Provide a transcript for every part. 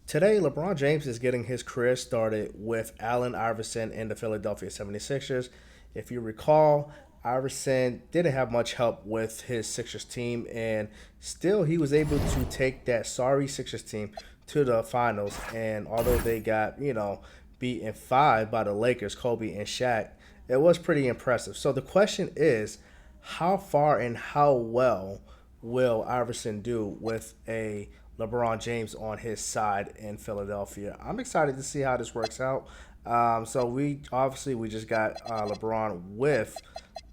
Today, LeBron James is getting his career started with Allen Iverson in the Philadelphia 76ers. If you recall, Iverson didn't have much help with his Sixers team, and still he was able to take that sorry Sixers team to the finals. And although they got, beat in five by the Lakers, Kobe and Shaq, it was pretty impressive. So the question is, how far and how well will Iverson do with a LeBron James on his side in Philadelphia? I'm excited to see how this works out. So we just got LeBron with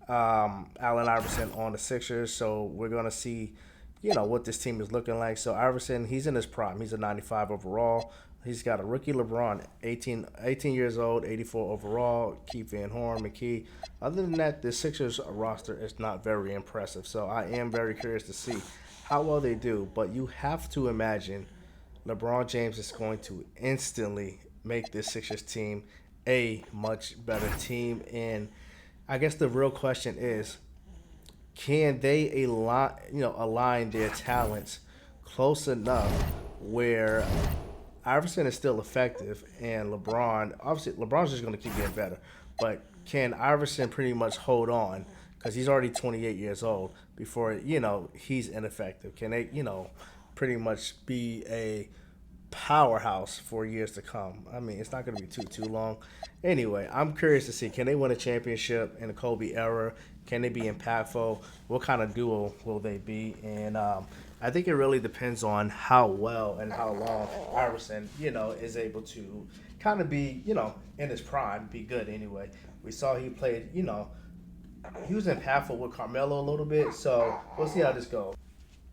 Allen Iverson on the Sixers. So we're gonna see, what this team is looking like. So Iverson, he's in his prime. He's a 95 overall. He's got a rookie LeBron, 18 years old, 84 overall, Keith Van Horn, McKee. Other than that, the Sixers roster is not very impressive. So I am very curious to see how well they do. But you have to imagine LeBron James is going to instantly make this Sixers team a much better team. And I guess the real question is, can they align their talents close enough where Iverson is still effective and LeBron, obviously LeBron's just going to keep getting better, but can Iverson pretty much hold on because he's already 28 years old before he's ineffective? Can they pretty much be a powerhouse for years to come? I mean, it's not going to be too long. Anyway, I'm curious to see, can they win a championship in the Kobe era? Can they be impactful? What kind of duo will they be? And I think it really depends on how well and how long Iverson, is able to kind of be, in his prime, be good anyway. We saw he played, he was impactful with Carmelo a little bit. So we'll see how this goes.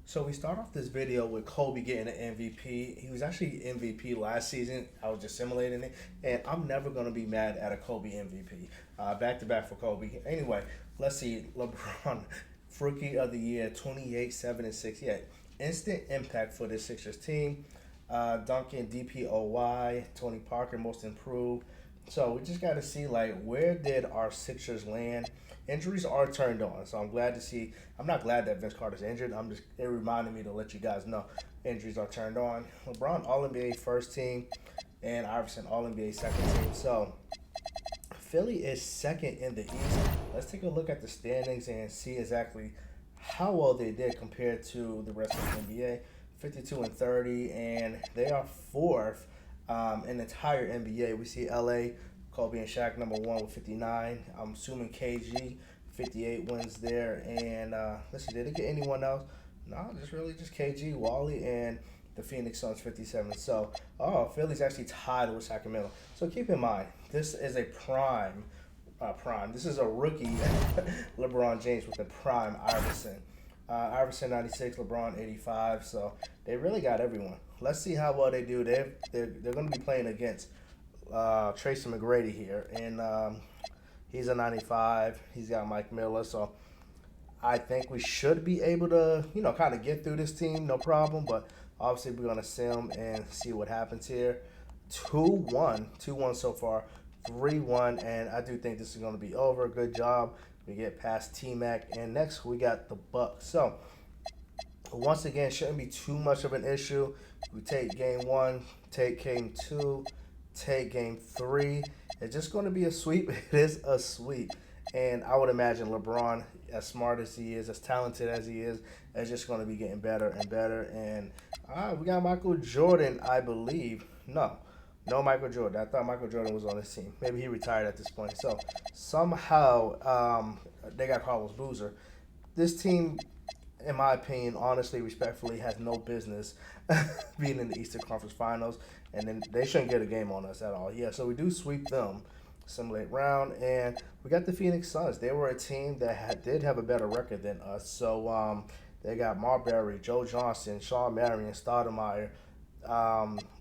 So we start off this video with Kobe getting an MVP. He was actually MVP last season. I was just simulating it, and I'm never gonna be mad at a Kobe MVP. Back to back for Kobe. Anyway, let's see. LeBron, Rookie of the Year, 28, 7 and 6. Yeah, instant impact for this Sixers team. Duncan, DPOY, Tony Parker, Most Improved. So we just got to see like where did our Sixers land. Injuries are turned on, so I'm glad to see. I'm not glad that Vince Carter's injured. It reminded me to let you guys know injuries are turned on. LeBron All NBA first team, and Iverson All NBA second team. So Philly is second in the East. Let's take a look at the standings and see exactly how well they did compared to the rest of the NBA. 52 and 30, and they are fourth in the entire NBA. We see LA, Kobe and Shaq number one with 59. I'm assuming KG 58 wins there. And let's see, did they get anyone else? No, just KG, Wally, and the Phoenix Suns 57. So, Philly's actually tied with Sacramento. So keep in mind, this is a prime. This is a rookie LeBron James with a prime Iverson. Iverson 96, LeBron 85. So they really got everyone. Let's see how well they do. They're going to be playing against Tracy McGrady here, and he's a 95. He's got Mike Miller, so I think we should be able to, kind of get through this team, no problem. But obviously, we're gonna sim and see what happens here. 2-1, 2-1 so far, 3-1, and I do think this is gonna be over. Good job. We get past T Mac, and next we got the Bucks. So once again, shouldn't be too much of an issue. We take game one, take game two, take game three. It's just going to be a sweep. It is a sweep. And I would imagine LeBron, as smart as he is, as talented as he is just going to be getting better and better. And we got Michael Jordan, I believe. No Michael Jordan. I thought Michael Jordan was on this team. Maybe he retired at this point. So somehow they got Carlos Boozer. This team, in my opinion, honestly, respectfully, has no business being in the Eastern Conference Finals, and then they shouldn't get a game on us at all. Yeah, so we do sweep them, simulate round, and we got the Phoenix Suns. They were a team that did have a better record than us. So they got Marbury, Joe Johnson, Sean Marion, Stoudemire.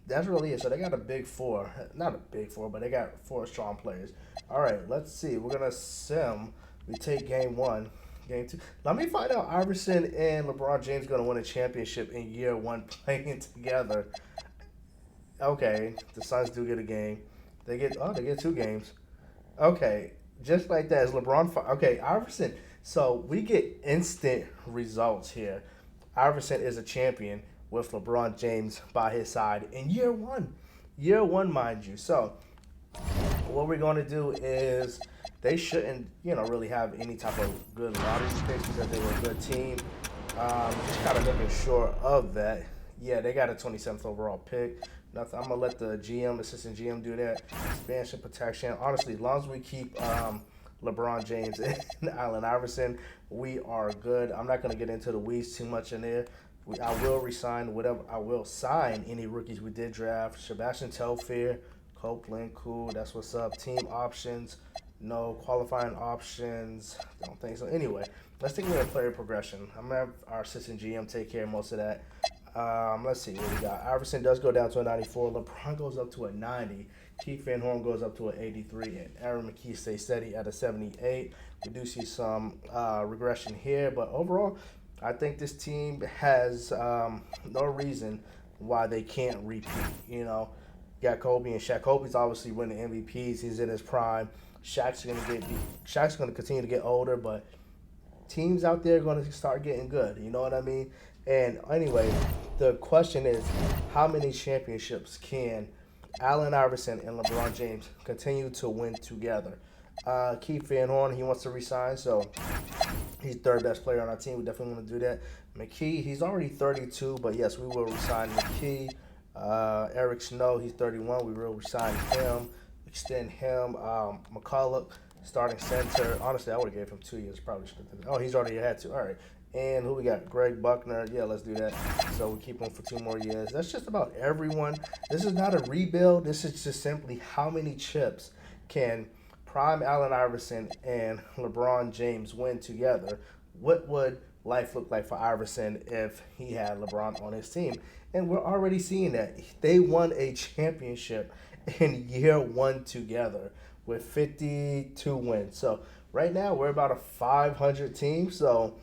That's really it. So they got a big four, not a big four, but they got four strong players. All right, let's see. We're gonna sim. We take game one. Game two. Let me find out Iverson and LeBron James going to win a championship in year one playing together. Okay, the Suns do get a game. They get two games. Okay, just like that is LeBron. Okay, Iverson. So we get instant results here. Iverson is a champion. with LeBron James by his side in year one, mind you. So what we're going to do is they shouldn't, really have any type of good lottery picks because they were a good team. Just kind of making sure of that. Yeah, they got a 27th overall pick. Nothing. I'm gonna let the assistant GM, do that. Expansion protection. Honestly, as long as we keep LeBron James and Allen Iverson, we are good. I'm not gonna get into the weeds too much in there. I will resign whatever. I will sign any rookies we did draft. Sebastian Telfair, Copeland, cool. That's what's up. Team options, no qualifying options. Don't think so. Anyway, let's take a look at player progression. I'm gonna have our assistant GM take care of most of that. Let's see what we got. Iverson does go down to a 94. LeBron goes up to a 90. Keith Van Horn goes up to an 83. And Aaron McKee stays steady at a 78. We do see some regression here. But overall, I think this team has no reason why they can't repeat. Got Kobe and Shaq. Kobe's obviously winning MVPs. He's in his prime. Shaq's gonna continue to get older, but teams out there are going to start getting good. You know what I mean? And anyway, the question is, how many championships can Allen Iverson and LeBron James continue to win together? Keith Van Horn, he wants to resign, so he's third best player on our team. We definitely want to do that. McKee, he's already 32, but yes, we will resign McKee. Eric Snow, he's 31. We will resign him, extend him. McCullough, starting center. Honestly, I would have gave him 2 years. Probably should have. Oh, he's already had to. All right. And who we got? Greg Buckner. Yeah, let's do that. So we keep him for 2 more years. That's just about everyone. This is not a rebuild. This is just simply how many chips can prime Allen Iverson and LeBron James win together. What would life look like for Iverson if he had LeBron on his team? And we're already seeing that. They won a championship in year one together with 52 wins. So right now we're about a 500 team. So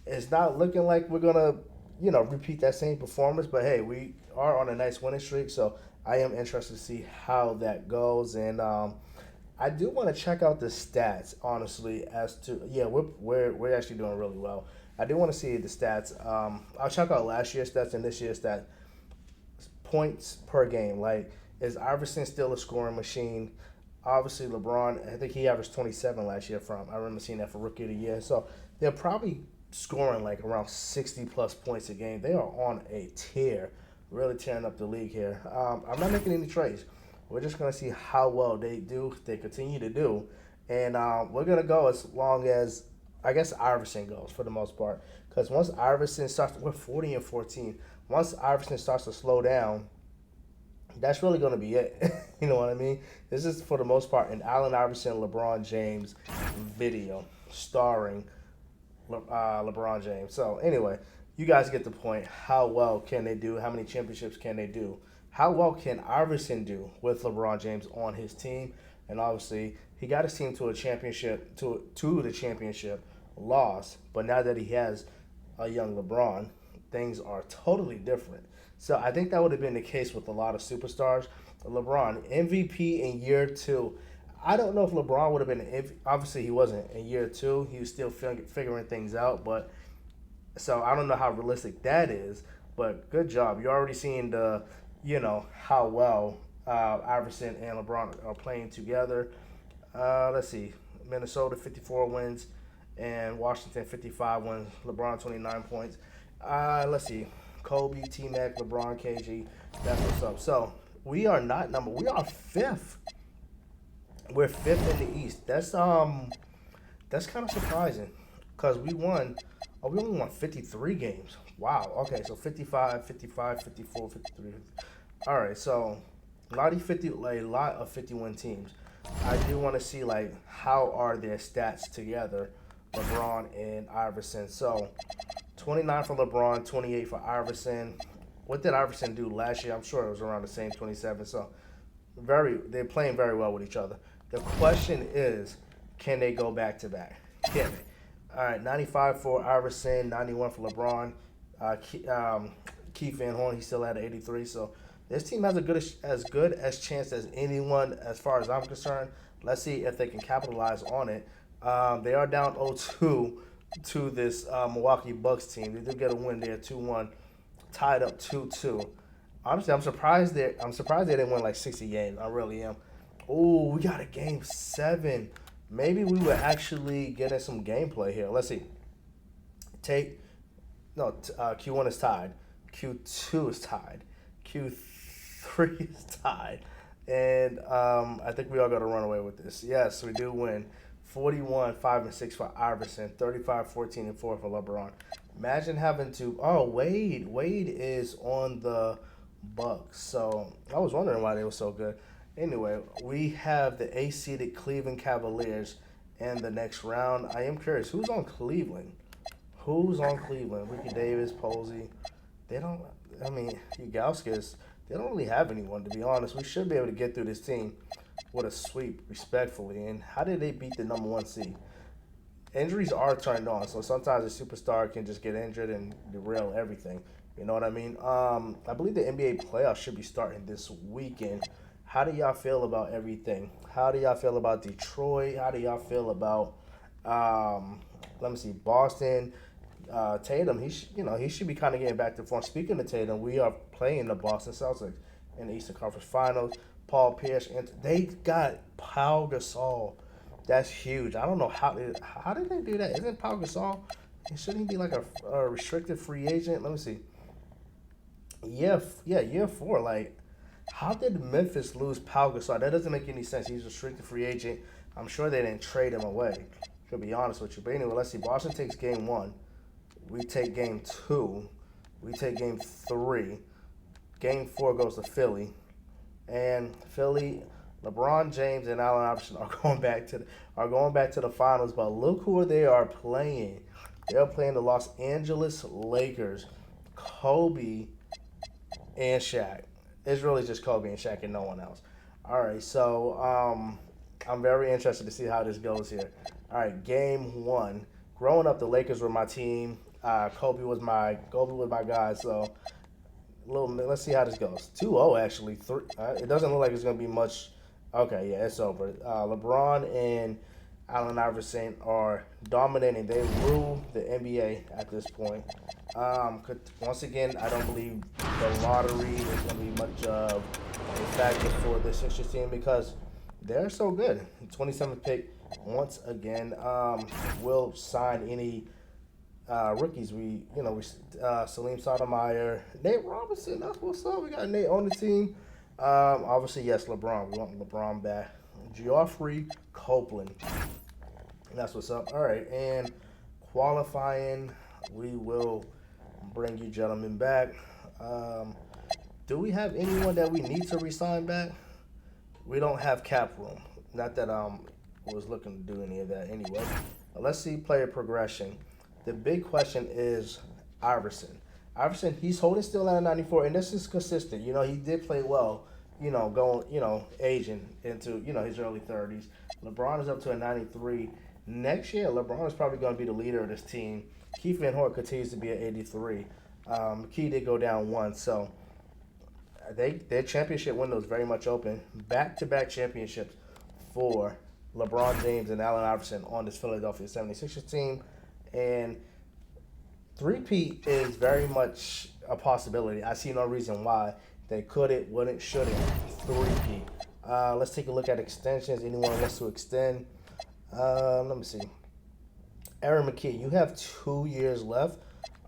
it's not looking like we're gonna, repeat that same performance. But hey, we are on a nice winning streak. So I am interested to see how that goes. And I do want to check out the stats, honestly, as to we're actually doing really well. I do want to see the stats. I'll check out last year's stats and this year's stats. Points per game. Like, is Iverson still a scoring machine? Obviously, LeBron, I think he averaged 27 last year I remember seeing that for Rookie of the Year. So they're probably scoring like around 60-plus points a game. They are on a tear, really tearing up the league here. I'm not making any trades. We're just going to see how well they continue to do. And we're going to go as long as, I guess, Iverson goes for the most part. Because once Iverson we're 40 and 14. Once Iverson starts to slow down, that's really going to be it. You know what I mean? This is, for the most part, an Allen Iverson, LeBron James video starring LeBron James. So, anyway, you guys get the point. How well can they do? How many championships can they do? How well can Iverson do with LeBron James on his team? And obviously, he got his team to a championship, to the championship, loss. But now that he has a young LeBron, things are totally different. So I think that would have been the case with a lot of superstars. LeBron, MVP in year 2. I don't know if LeBron would have been, obviously he wasn't in year 2. He was still figuring things out. But so I don't know how realistic that is. But good job. You're already seeing how well Iverson and LeBron are playing together. Let's see. Minnesota 54 wins and Washington 55 wins. LeBron 29 points. Let's see. Kobe, T-Mac, LeBron, KG. That's what's up. So we are not we are 5th. We're 5th in the East. That's kind of surprising because we only won 53 games. Wow. Okay, so 55, 55, 54, 53. All right, so a lot of 51 teams. I do want to see how are their stats together, LeBron and Iverson. So 29 for LeBron, 28 for Iverson. What did Iverson do last year? I'm sure it was around the same 27. So they're playing very well with each other. The question is, can they go back to back? Can they? All right, 95 for Iverson, 91 for LeBron. Keith Van Horn, he still had 83. So this team has as good as chance as anyone, as far as I'm concerned. Let's see if they can capitalize on it. They are down 0-2 to this Milwaukee Bucks team. They did get a win there, 2-1. tied up 2-2. Honestly, I'm surprised they didn't win like 60 games. I really am. Oh, we got a game 7. Maybe we would actually get in some gameplay here. Let's see. Take no. Q1 is tied. Q2 is tied. Q3 is tied. And I think we all got to run away with this. Yes, we do win. 41, 5 and 6 for Iverson. 35, 14 and 4 for LeBron. Imagine having to. Oh, Wade. Wade is on the Bucks. So I was wondering why they were so good. Anyway, we have the A-seeded Cleveland Cavaliers in the next round. I am curious, who's on Cleveland? Who's on Cleveland? Ricky Davis, Posey. They don't. I mean, Yagauskas. They don't really have anyone, to be honest. We should be able to get through this team with a sweep, respectfully. And how did they beat the number one seed? Injuries are turned on, so sometimes a superstar can just get injured and derail everything. You know what I mean? I believe the NBA playoffs should be starting this weekend. How do y'all feel about everything? How do y'all feel about Detroit? How do y'all feel about let me see, Boston? Tatum, he should be kind of getting back to form. Speaking of Tatum, we are playing the Boston Celtics in the Eastern Conference Finals. Paul Pierce, and they got Pau Gasol. That's huge. I don't know how did they do that? Isn't Pau Gasol? Shouldn't he be like a restricted free agent? Let me see. Yeah, year 4. Like, how did Memphis lose Pau Gasol? That doesn't make any sense. He's a restricted free agent. I'm sure they didn't trade him away. To be honest with you, but anyway, let's see. Boston takes game 1. We take game 2. We take game 3. Game 4 goes to Philly, and Philly, LeBron James and Allen Iverson are going back to the finals. But look who they are playing. They are playing the Los Angeles Lakers. Kobe and Shaq. It's really just Kobe and Shaq and no one else. All right, so I'm very interested to see how this goes here. All right, game 1. Growing up, the Lakers were my team. Kobe was my guy. So let's see how this goes. 2-0 actually. It doesn't look like it's gonna be much. Okay, yeah, it's over. LeBron and Allen Iverson are dominating. They rule the NBA at this point. Once again, I don't believe the lottery is going to be much of a factor for the Sixers team because they're so good. 27th pick, once again, will sign any rookies. Salim Sotomayor, Nate Robinson. That's what's up. We got Nate on the team. Obviously, yes, LeBron. We want LeBron back. Geoffrey Copeland. That's what's up. All right, and qualifying, we will bring you gentlemen back. Do we have anyone that we need to resign back? We don't have cap room. Not that was looking to do any of that anyway. Let's see player progression. The big question is Iverson. Iverson, he's holding still at a 94, and this is consistent. He did play well, aging into, his early 30s. LeBron is up to a 93. Next year, LeBron is probably going to be the leader of this team. Keith Van Horn continues to be at 83. Key did go down 1, so their championship window is very much open. Back-to-back championships for LeBron James and Allen Iverson on this Philadelphia 76ers team. And three-peat is very much a possibility. I see no reason why they couldn't, wouldn't, shouldn't three-peat. Let's take a look at extensions. Anyone wants to extend? Let me see. Aaron McKee, you have 2 years left.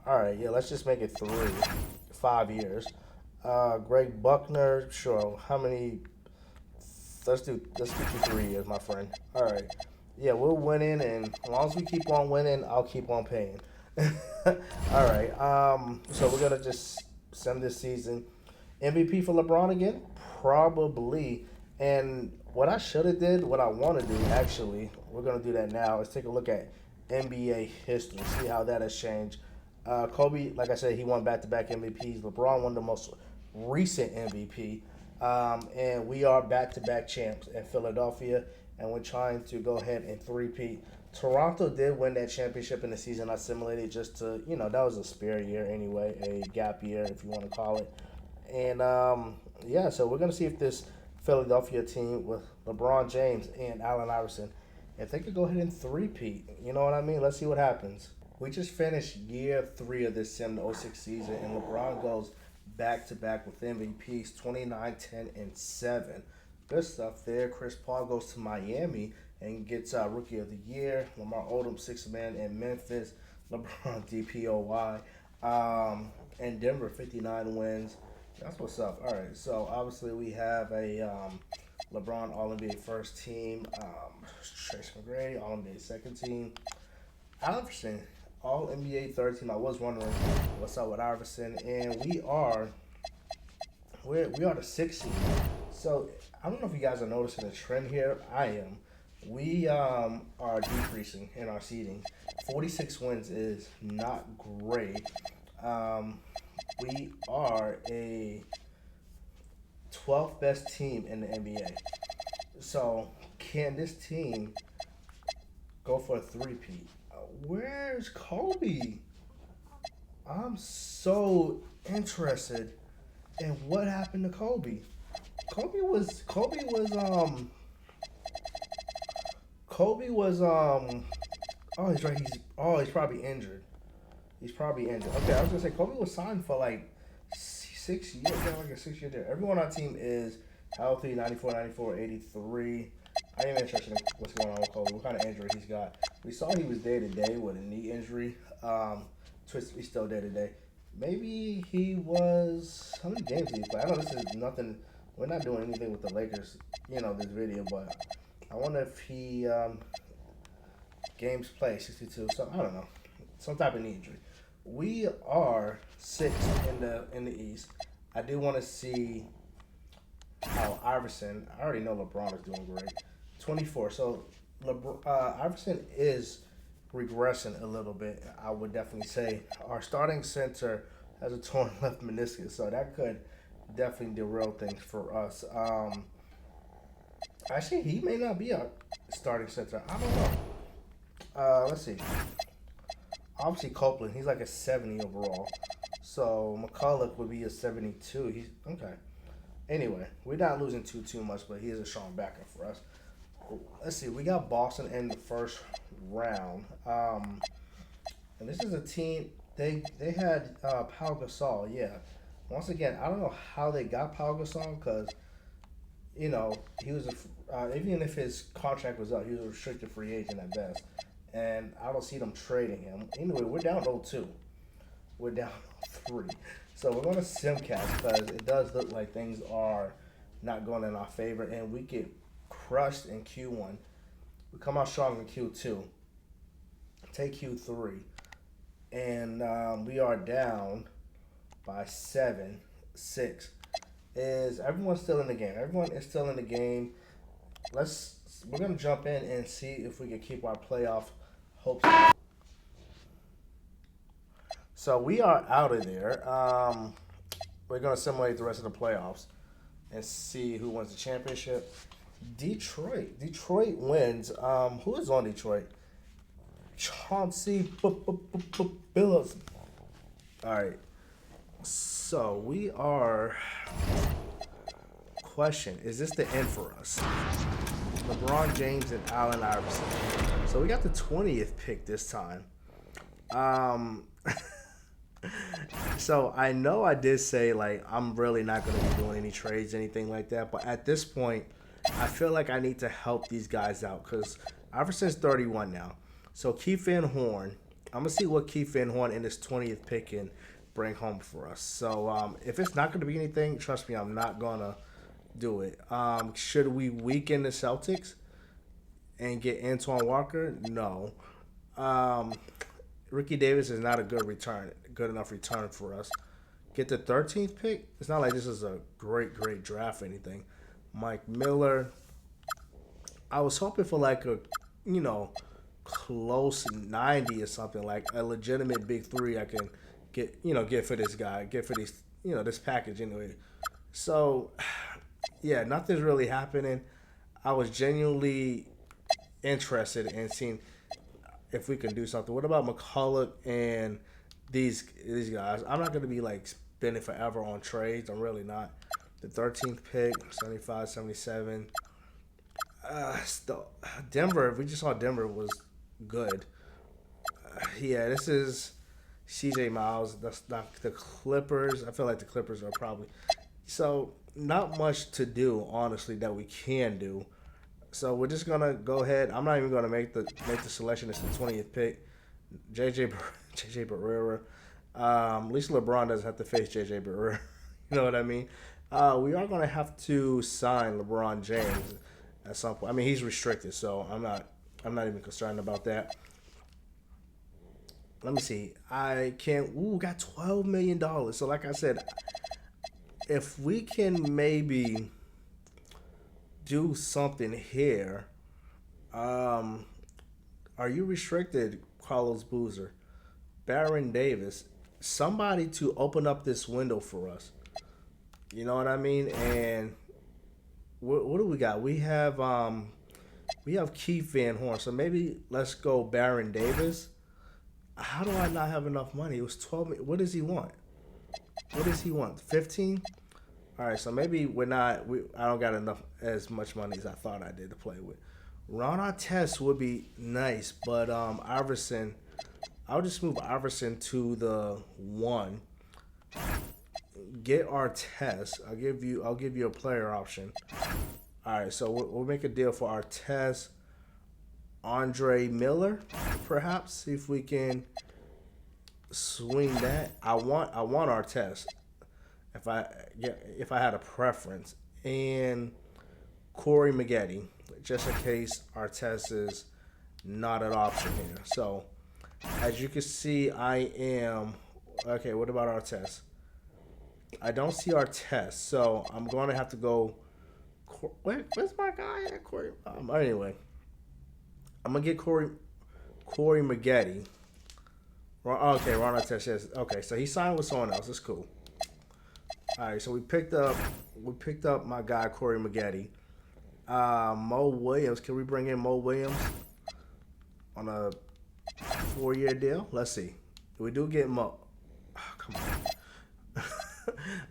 All right, yeah, let's just make it 5 years. Greg Buckner, sure. How many? Let's get you 3 years, my friend. All right. Yeah, we're winning, and as long as we keep on winning, I'll keep on paying. All right. So we're gonna just send this season MVP for LeBron again, probably. And what I should have did, what I want to do, actually, we're gonna do that now. Let's take a look at NBA history, see how that has changed. Kobe, like I said, he won back-to-back MVPs. LeBron won the most recent MVP, and we are back-to-back champs in Philadelphia, and we're trying to go ahead and three-peat. Toronto did win that championship in the season I simulated just to, that was a spare year anyway, a gap year if you want to call it. And, so we're going to see if this Philadelphia team with LeBron James and Allen Iverson, if they could go ahead and three-peat. You know what I mean? Let's see what happens. We just finished year three of this sim, the '06 season, and LeBron goes back to back with MVPs 29, 10, and 7. Good stuff there. Chris Paul goes to Miami and gets Rookie of the Year. Lamar Odom, sixth man in Memphis. LeBron DPOY. And Denver, 59 wins. That's what's up. All right, so obviously we have a LeBron All NBA first team, Trace McGrady All NBA second team, Iverson All NBA third team. I was wondering what's up with Iverson, and we are the sixth seed. So I don't know if you guys are noticing a trend here. I am. We are decreasing in our seeding. 46 wins is not great. Um, we are a 12th best team in the NBA. So can this team go for a three-peat? Where's Kobe? I'm so interested in what happened to Kobe. Kobe was oh, he's right. He's probably injured. He's probably injured. Okay, I was gonna say Kobe was signed for like 6 years. Yeah, like a 6 year deal. Everyone on our team is healthy. 94, 94, 83. I ain't even interested in what's going on with Kobe. What kind of injury he's got? We saw he was day to day with a knee injury. Twist. He's still day to day. Maybe he was. How many games did he play? I know this is nothing. We're not doing anything with the Lakers. This video, but I wonder if he games played 62. So I don't know. Some type of knee injury. We are sixth in the East. I do want to see how Iverson. I already know LeBron is doing great. 24. So Iverson is regressing a little bit. I would definitely say our starting center has a torn left meniscus, so that could definitely derail things for us. Actually, he may not be a starting center. I don't know. Let's see. Obviously, Copeland, he's like a 70 overall. So McCulloch would be a 72. He's okay. Anyway, we're not losing too much, but he is a strong backer for us. Let's see. We got Boston in the first round, and this is a team. They had Pau Gasol. Yeah. Once again, I don't know how they got Pau Gasol because he was even if his contract was up, he was a restricted free agent at best, and I don't see them trading him. Anyway, we're down 0-2. We're down 3. So we're going to Simcast because it does look like things are not going in our favor, and we get crushed in Q1. We come out strong in Q2. Take Q3, and we are down by 7, 6. Is everyone still in the game? Everyone is still in the game. We're gonna jump in and see if we can keep our playoff hopes. So we are out of there. We're gonna simulate the rest of the playoffs and see who wins the championship. Detroit wins. Who is on Detroit? Chauncey Billups. All right. So we are. Question: is this the end for us? LeBron James and Allen Iverson. So we got the 20th pick this time. So I know I did say like I'm really not going to be doing any trades, anything like that. But at this point, I feel like I need to help these guys out because Iverson's 31 now. So Keith Van Horn, I'm gonna see what Keith Van Horn in this 20th pick can bring home for us. So if it's not going to be anything, trust me, I'm not gonna do it. Should we weaken the Celtics and get Antoine Walker? No. Ricky Davis is not a good enough return for us. Get the 13th pick. It's not like this is a great draft or anything. Mike Miller. I was hoping for like a, close 90 or something, like a legitimate big three I can get for this guy, get for these, this package anyway. So, yeah, nothing's really happening. I was genuinely interested in seeing if we can do something. What about McCulloch and these guys? I'm not going to be like spending forever on trades. I'm really not. The 13th pick, 75, 77. Still, Denver, we just saw Denver was good. Yeah, this is CJ Miles. That's not the Clippers. I feel like the Clippers are probably so not much to do, honestly, that we can do. So we're just gonna go ahead. I'm not even gonna make the selection. It's the 20th pick. JJ JJ Barrera. At least LeBron doesn't have to face JJ Barrera. You know what I mean? We are gonna have to sign LeBron James at some point. I mean, he's restricted, so I'm not even concerned about that. Let me see. I can. Ooh, got $12 million. So like I said, if we can maybe do something here, um, are you restricted, Carlos Boozer, Baron Davis, somebody to open up this window for us? You know what I mean? And what do we got? We have Keith Van Horn. So maybe let's go Baron Davis. How do I not have enough money? It was 12. What does he want? What does he want? 15? All right, so maybe we're not. I don't got enough as much money as I thought I did to play with. Ron Artest would be nice, but Iverson. I'll just move Iverson to the one. Get Artest. I'll give you a player option. All right, so we'll make a deal for Artest. Andre Miller, perhaps. See if we can swing that. I want Artest. If I had a preference, and Corey Maggette, just in case Artest is not an option here. So as you can see, I am okay. What about Artest? I don't see Artest, so I'm going to have to go. Wait, where's my guy at Corey? Anyway, I'm gonna get Corey Maggette. Okay, Ron Artest says okay, so he signed with someone else. That's cool. All right, so we picked up my guy Corey Maggette. Mo Williams, can we bring in Mo Williams on a 4-year deal? Let's see. We do get Mo. Oh, come on.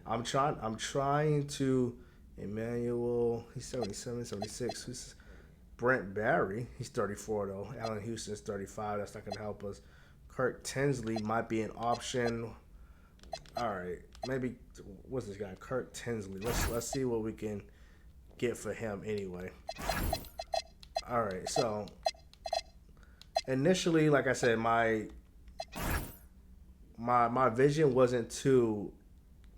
I'm trying to Emmanuel. He's 77, 76. Who's Brent Barry? He's 34 though. Allen Houston's 35. That's not gonna help us. Kirk Tinsley might be an option. All right, maybe what's this guy? Kirk Tinsley. Let's see what we can get for him anyway. All right, so initially, like I said, my vision wasn't to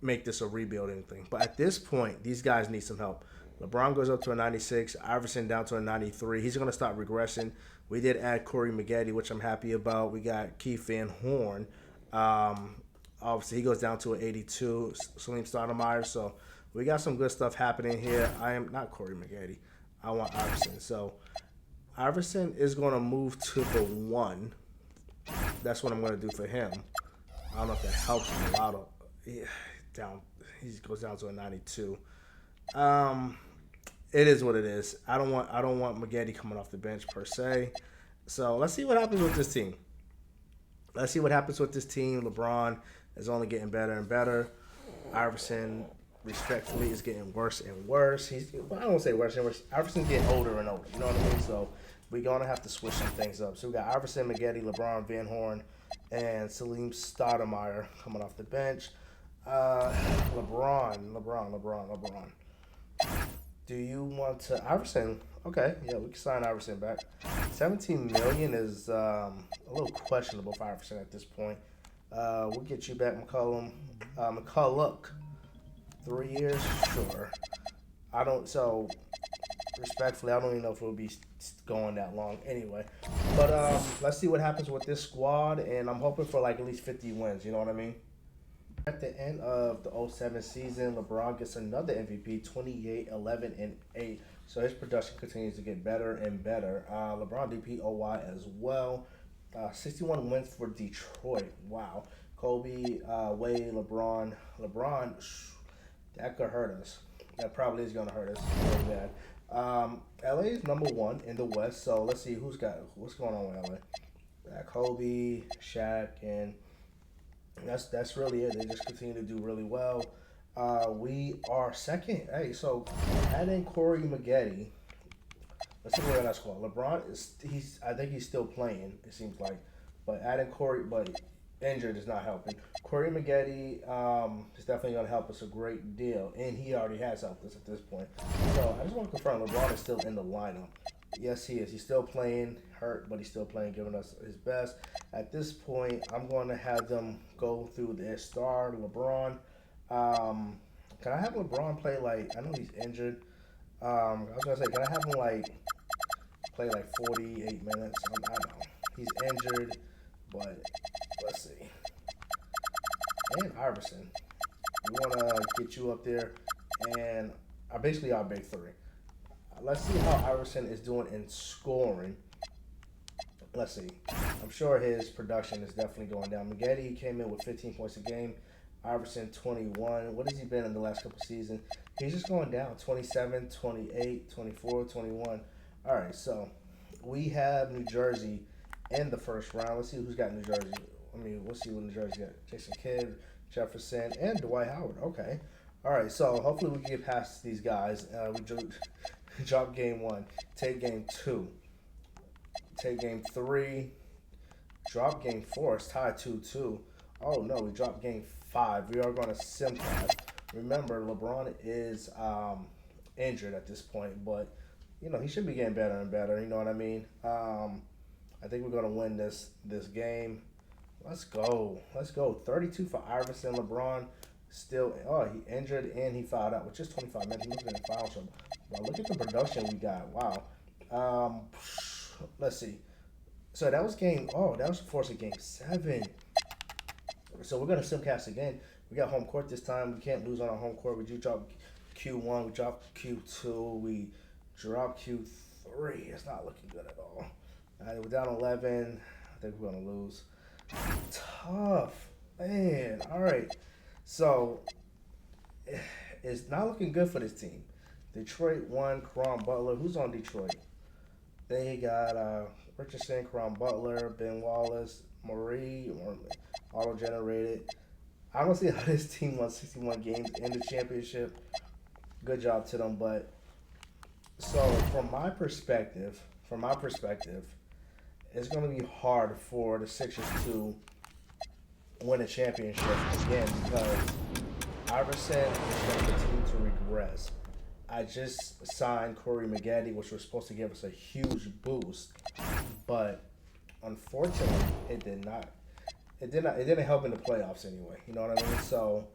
make this a rebuilding thing, but at this point, these guys need some help. LeBron goes up to a 96, Iverson down to a 93. He's going to start regressing. We did add Corey Maggette, which I'm happy about. We got Keith Van Horn. Obviously, he goes down to an 82. Salim Stoudemire. So we got some good stuff happening here. I am not Corey Maggette. I want Iverson. So Iverson is going to move to the 1. That's what I'm going to do for him. I don't know if that helps him a lot. Yeah, he goes down to a 92. It is what it is. I don't want Maggette coming off the bench per se. So let's see what happens with this team. LeBron is only getting better and better. Iverson, respectfully, is getting worse and worse. I don't say worse and worse. Iverson's getting older and older. You know what I mean? So we're gonna have to switch some things up. So we got Iverson, Maggette, LeBron, Van Horn, and Salim Stoudemire coming off the bench. LeBron. Do you want to Iverson? Okay, yeah, we can sign Iverson back. 17 million is a little questionable for Iverson at this point. We'll get you back, McCollum. McCulloch, 3 years, sure. I don't. So respectfully, I don't even know if it'll be going that long anyway. But let's see what happens with this squad, and I'm hoping for like at least 50 wins. You know what I mean? At the end of the '07 season, LeBron gets another MVP, 28, 11, and 8. So his production continues to get better and better. LeBron DPOY as well. 61 wins for Detroit. Wow. Kobe, Wade, LeBron. That could hurt us. That probably is going to hurt us really bad. LA is number 1 in the West. So let's see what's going on with LA. Kobe, Shaq, and that's really it. They just continue to do really well. We are second. Hey, so adding Corey Maggette. Let's see where that's called. LeBron I think he's still playing. It seems like, But adding Corey, but injured is not helping. Corey Maggette is definitely going to help us a great deal, and he already has helped us at this point. So I just want to confirm LeBron is still in the lineup. Yes, he is. He's still playing hurt, but he's still playing, giving us his best. At this point, I'm going to have them go through their star, LeBron. Um, can I have LeBron play like? I know he's injured. I was gonna say, can I have him like play like 48 minutes? I know he's injured, but let's see. And Iverson, we want to get you up there, and basically our big three. Let's see how Iverson is doing in scoring. Let's see. I'm sure his production is definitely going down. Maggette came in with 15 points a game. Iverson 21. What has he been in the last couple seasons? He's just going down. 27, 28, 24, 21. All right, so we have New Jersey in the first round. Let's see who's got New Jersey. I mean, we'll see what New Jersey got. Jason Kidd, Jefferson, and Dwight Howard. Okay. All right, so hopefully we can get past these guys. We drop game 1, take game 2, take game 3, drop game 4. It's tied 2-2. Oh no, we dropped game 5. We are going to simcast. Remember, LeBron is injured at this point, but he should be getting better and better. You know what I mean? I think we're going to win this game. Let's go. 32 for Iverson. LeBron still, he injured and he fouled out with just 25 minutes. He must have been in foul trouble. Now look at the production we got. Wow. Let's see. So that was for us at game 7. So we're going to simcast again. We got home court this time. We can't lose on our home court. We do drop Q1. We drop Q2. We drop Q3. It's not looking good at all. We're down 11. I think we're going to lose. Tough. Man. All right. So it's not looking good for this team. Detroit won. Caron Butler. Who's on Detroit? They got Richardson, Caron Butler, Ben Wallace, Marie, auto-generated. I don't see how this team won 61 games in the championship. Good job to them. But so from my perspective, it's going to be hard for the Sixers to win a championship again because Iverson is going to continue to regress. I just signed Corey Maggette, which was supposed to give us a huge boost, but unfortunately, it did not. It didn't help in the playoffs anyway. You know what I mean? So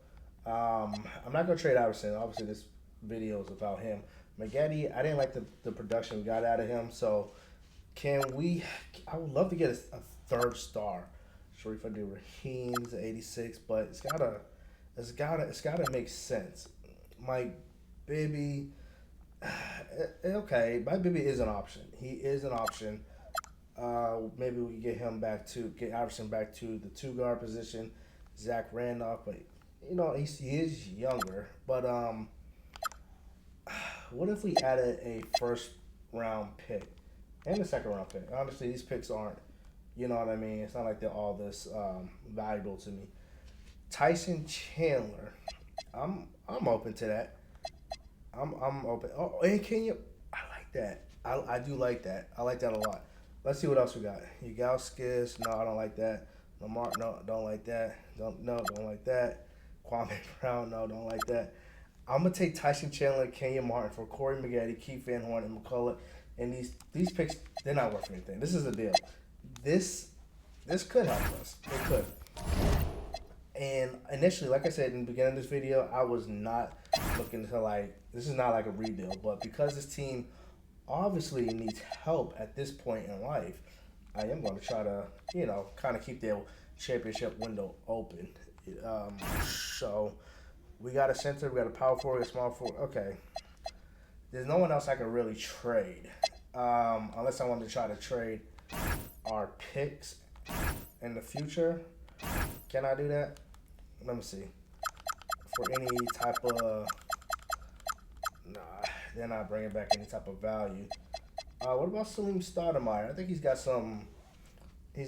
I'm not gonna trade Iverson. Obviously, this video is about him. Maggette, I didn't like the production we got out of him. So can we? I would love to get a third star. Sharif Abdul-Rahim's 86, but it's gotta make sense. Mike Bibby, okay, Mike Bibby is an option. He is an option. Maybe we can get Iverson back to the 2 guard position. Zach Randolph, but he is younger. But what if we added a first round pick and a second round pick? Honestly, these picks aren't. You know what I mean? It's not like they're all this valuable to me. Tyson Chandler, I'm open to that. I'm open. Oh, and Kenya, I like that. I do like that. I like that a lot. Let's see what else we got. Yagowskis, no, I don't like that. Lamar, no, don't like that. Don't like that. Kwame Brown, no, don't like that. I'm gonna take Tyson Chandler, Kenya Martin for Corey Maggette, Keith Van Horn, and McCullough. And these picks, they're not worth anything. This is a deal. This could help us. It could. And initially, like I said in the beginning of this video, I was not looking to this is not like a rebuild, but because this team obviously needs help at this point in life, I am going to try to, kind of keep their championship window open. So we got a center, we got a power forward, a small forward. Okay. There's no one else I can really trade, unless I want to try to trade our picks in the future. Can I do that? Let me see. For any type of... Nah, they're not bringing back any type of value. What about Salim Stoudemire? I think he's got some... and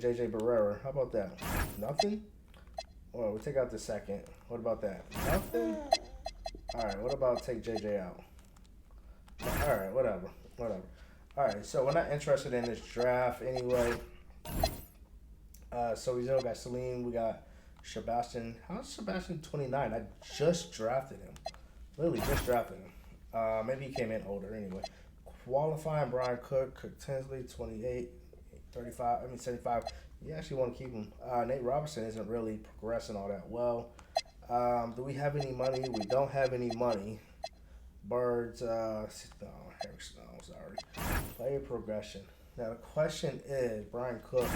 JJ Barrera. How about that? Nothing? Well, we'll take out the second. What about that? Nothing? Alright, what about take JJ out? Alright, whatever. Alright, so we're not interested in this draft anyway. So we still got Celine. We got Sebastian. How's Sebastian 29? I just drafted him. Literally just drafted him. Maybe he came in older anyway. Qualifying Brian Cook, Cook Tinsley, 28, 35, I mean 75. You actually want to keep him. Nate Robertson isn't really progressing all that well. Do we have any money? We don't have any money. Birds, no, Harris, no, sorry. Player progression. Now the question is, Brian Cook,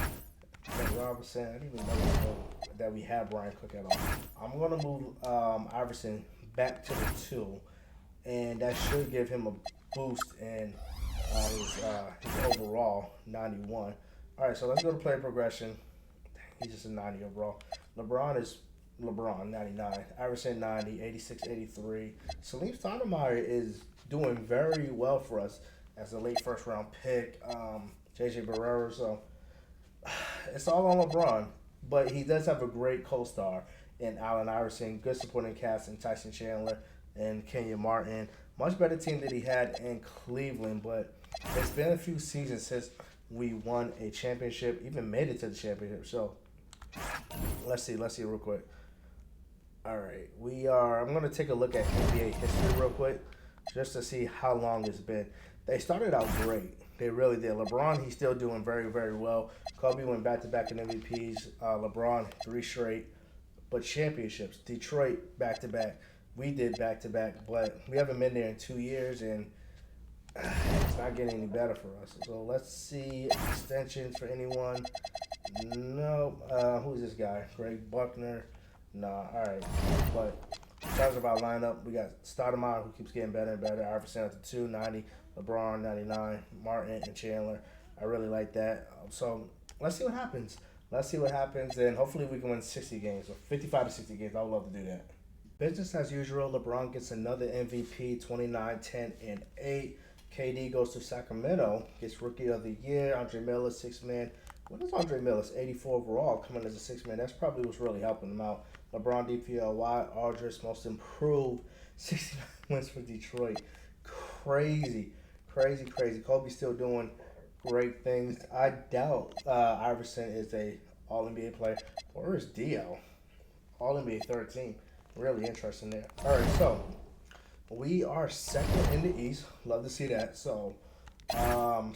Nate Robinson. I didn't even know that we have Brian Cook at all. I'm gonna move Iverson back to the two, and that should give him a boost in his overall 91. All right, so let's go to player progression. He's just a 90 overall. LeBron is LeBron, 99. Iverson, 90. 86, 83. Salim Stoudemire is doing very well for us as a late first round pick. JJ Barrera, so it's all on LeBron. But he does have a great co-star in Allen Iverson, good supporting cast in Tyson Chandler and Kenya Martin. Much better team that he had in Cleveland, but it's been a few seasons since we won a championship, even made it to the championship. So let's see real quick. All right, we are. I'm gonna take a look at NBA history real quick, just to see how long it's been. They started out great. They really did. LeBron, he's still doing very, very well. Kobe went back to back in MVPs. LeBron, three straight, but championships. Detroit, back to back. We did back to back, but we haven't been there in 2 years, and it's not getting any better for us. So let's see extensions for anyone. No, who's this guy? Greg Buckner. Nah, all right. But in terms of our lineup, we got Stoudemire, who keeps getting better and better. Iverson at the 2, 90. LeBron, 99. Martin and Chandler. I really like that. So let's see what happens. Let's see what happens, and hopefully we can win 60 games, or 55 to 60 games. I would love to do that. Business as usual. LeBron gets another MVP, 29, 10, and 8. KD goes to Sacramento, gets Rookie of the Year. Andre Miller, six man. What is Andre Miller's 84 overall coming as a six man? That's probably what's really helping him out. LeBron DPLY, Aldridge, most improved, 69 wins for Detroit. Crazy, crazy, crazy. Kobe's still doing great things. I doubt Iverson is a All NBA player. Or is Dio? All NBA 13. Really interesting there. All right, so we are second in the East. Love to see that. So, 69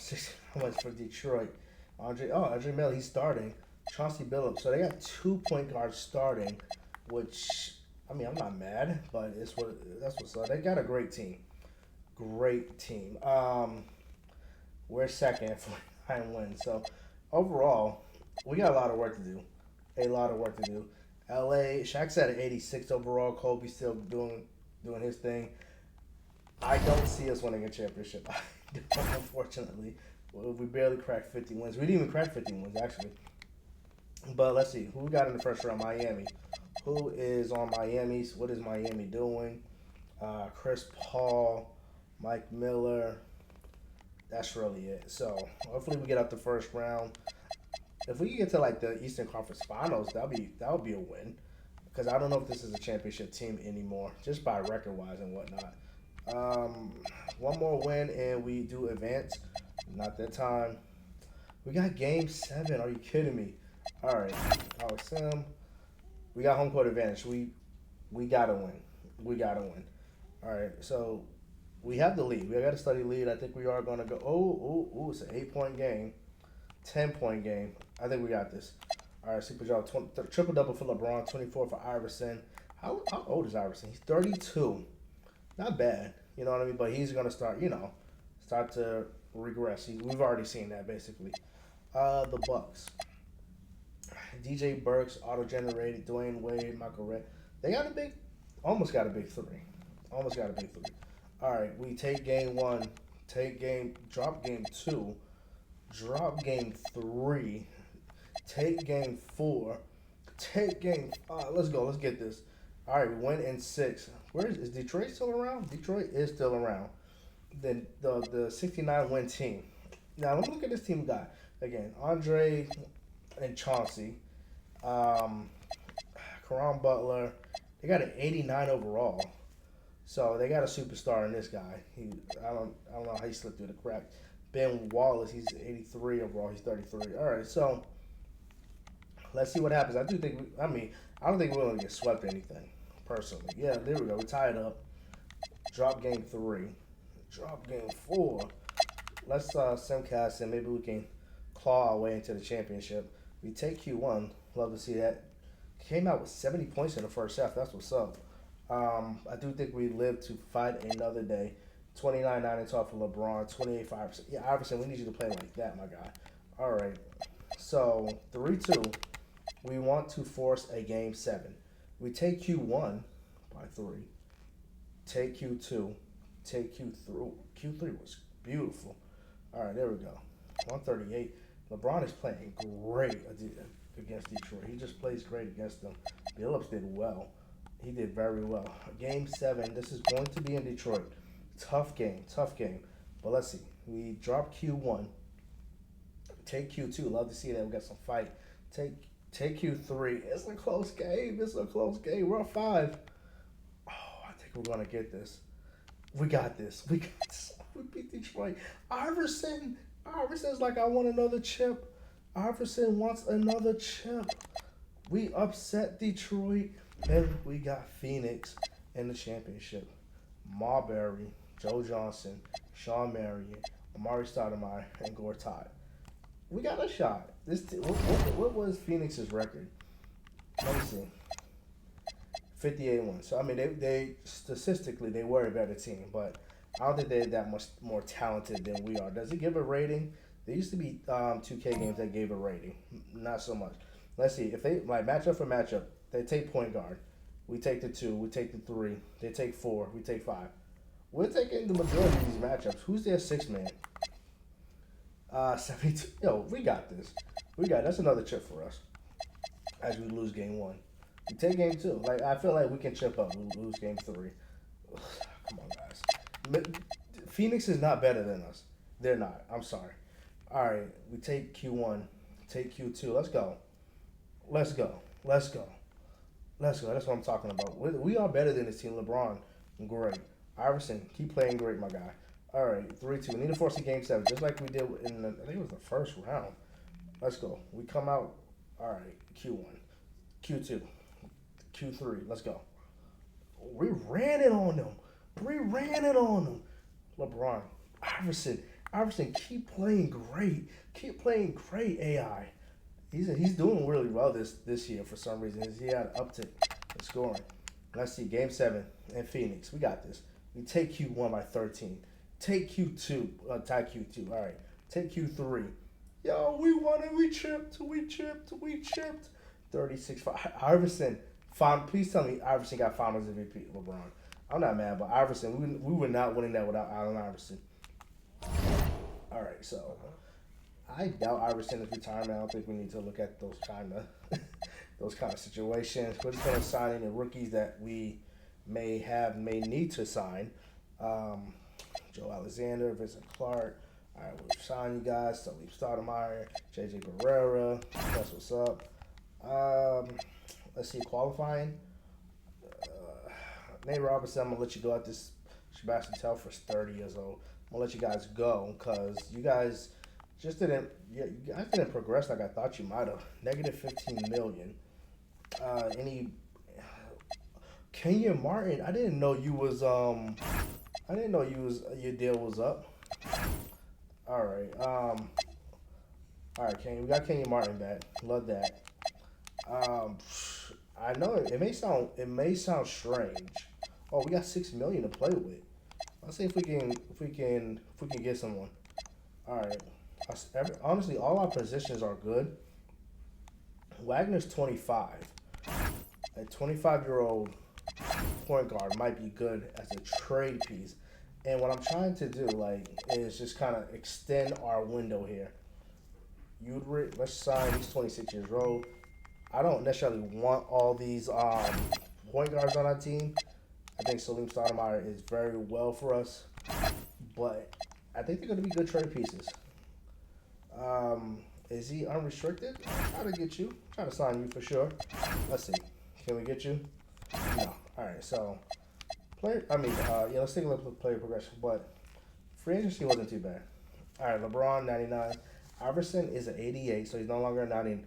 wins for Detroit. Andre Miller, he's starting. Chauncey Billups. So they got 2 point guards starting, which I mean I'm not mad, but that's what's up. They got a great team. Great team. We're second for 9 wins. So overall, we got a lot of work to do. A lot of work to do. LA, Shaq's at an 86 overall. Kobe's still doing his thing. I don't see us winning a championship. I don't, unfortunately. Well, we barely cracked 50 wins. We didn't even crack 50 wins, actually. But let's see. Who we got in the first round? Miami. Who is on Miami's? What is Miami doing? Chris Paul, Mike Miller. That's really it. So hopefully we get up the first round. If we can get to like the Eastern Conference Finals, that would be a win. Because I don't know if this is a championship team anymore, just by record wise and whatnot. One more win and we do advance. Not that time. We got game 7. Are you kidding me? All right, Alex Sim. We got home court advantage. We gotta win. We gotta win. All right, so we have the lead. We got to study lead. I think we are gonna go. Oh! It's an 8 point game, 10 point game. I think we got this. All right, super job. Triple double for LeBron. 24 for Iverson. How old is Iverson? He's 32. Not bad. You know what I mean? But he's gonna start to regress. We've already seen that basically. The Bucks. DJ Burks, auto-generated. Dwayne Wade, Michael Redd. They got almost got a big three. Almost got a big three. All right, we take game 1. Drop game 2. Drop game 3. Take game 4. Take game 5. Let's go. Let's get this. All right, we win in 6. Is Detroit still around? Detroit is still around. Then the 69 win team. Now let me look at this team we got. Again, Andre and Chauncey, Caron Butler. They got an 89 overall. So they got a superstar in this guy. I don't know how he slipped through the crack. Ben Wallace, he's 83 overall. He's 33. All right, so let's see what happens. I do think. I don't think we're gonna get swept or anything. Personally, yeah. There we go. We tied up. Drop game 3. Drop game 4. Let's simcast and maybe we can claw our way into the championship. We take Q1. Love to see that. Came out with 70 points in the first half. That's what's up. I do think we live to fight another day. 29 9 and 12 for LeBron. 28 5%. Yeah, Iverson, we need you to play like that, my guy. All right. So 3-2. We want to force a game 7. We take Q1 by 3. Take Q2. Take Q3. Q3 was beautiful. All right, there we go. 138. LeBron is playing great against Detroit. He just plays great against them. Billups did well. He did very well. Game 7. This is going to be in Detroit. Tough game. Tough game. But let's see. We drop Q1. Take Q2. Love to see that. We got some fight. Take Q3. It's a close game. It's a close game. We're up 5. Oh, I think we're going to get this. We got this. We got this. We beat Detroit. Iverson's like, I want another chip. Iverson wants another chip. We upset Detroit. And we got Phoenix in the championship. Marbury, Joe Johnson, Sean Marion, Amari Stoudemire, and Gortat. We got a shot. What was Phoenix's record? Let me see. 58-1. So I mean, they statistically they were a better team, but I don't think they're that much more talented than we are. Does it give a rating? There used to be 2K games that gave a rating. Not so much. Let's see if they like matchup for matchup. They take point guard. We take the 2. We take the 3. They take 4. We take 5. We're taking the majority of these matchups. Who's their 6-man? 72. Yo, we got this. That's another chip for us. As we lose game 1. We take game 2. Like I feel like we can chip up. We lose game 3. Come on, guys. Phoenix is not better than us. They're not. I'm sorry. All right, we take Q1. Take Q2. Let's go. Let's go. Let's go. Let's go. That's what I'm talking about. We are better than this team. LeBron, great. Iverson, keep playing great, my guy. All right, 3-2. We need to force a game 7, just like we did in I think it was the first round. Let's go. We come out. All right, Q1, Q2, Q3. Let's go. We ran it on them. LeBron, Iverson, keep playing great. Keep playing great, AI. He's doing really well this year for some reason. He had an uptick in scoring. Let's see, game 7 in Phoenix. We got this. We take Q1 by 13. Take Q2. Tie Q2. All right. Take Q3. Yo, we won it. We chipped. 36-5. Iverson. Please tell me Iverson got Finals MVP. LeBron. I'm not mad, but Iverson. We were not winning that without Allen Iverson. All right, so I doubt Iverson is retirement. I don't think we need to look at those kind of situations. We're just gonna sign any rookies that we may need to sign. Joe Alexander, Vincent Clark. All right, we'll sign you guys. So we've Stoudemire, JJ Barrera. That's what's up. Let's see, qualifying. Nate Robinson, I'm gonna let you go at this. Sebastian Telfair's 30 years old. I'm gonna let you guys go because you guys just didn't. Yeah, you guys didn't progress like I thought you might have. Negative 15 million. Kenyon Martin. I didn't know you was. Your deal was up. All right. All right, Kenyon. We got Kenyon Martin back. Love that. I know it may sound strange. Oh, we got 6 million to play with. Let's see if we can get someone. All right. Honestly, all our positions are good. Wagner's 25. A 25-year-old point guard might be good as a trade piece. And what I'm trying to do, is just kind of extend our window here. Udrich, let's sign. He's 26 years old. I don't necessarily want all these point guards on our team. I think Salim Stoudemire is very well for us, but I think they're going to be good trade pieces. Is he unrestricted? I'll try to get you. Try to sign you for sure. Let's see. Can we get you? No. All right. So, let's take a look at player progression. But free agency wasn't too bad. All right, LeBron 99. Iverson is an 88, so he's no longer a 90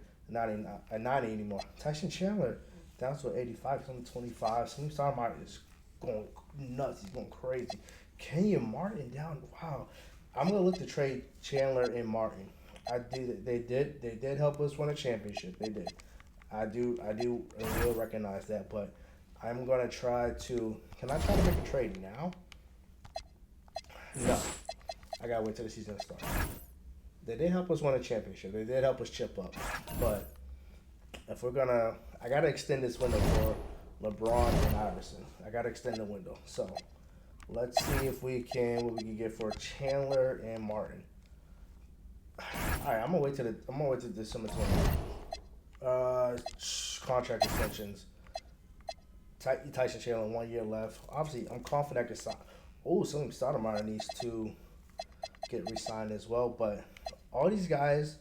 anymore. Tyson Chandler down to an 85, he's only 25. Slim Stoudemire is going nuts. He's going crazy. Kenyon Martin down. Wow. I'm gonna look to trade Chandler and Martin. I do. They did help us win a championship. They did. I do and will recognize that, but I'm gonna try to. Can I try to make a trade now? No. I gotta wait till the season starts. They did help us win a championship. They did help us chip up. But if we're gonna, I gotta extend this window for LeBron and Iverson. I gotta extend the window. So let's see if we can what we can get for Chandler and Martin. All right, I'm gonna wait till December 20th. Contract extensions. Tyson Chandler 1 year left. Obviously, I'm confident I can sign. Oh, something Stoudemire needs to get re-signed as well. But all these guys,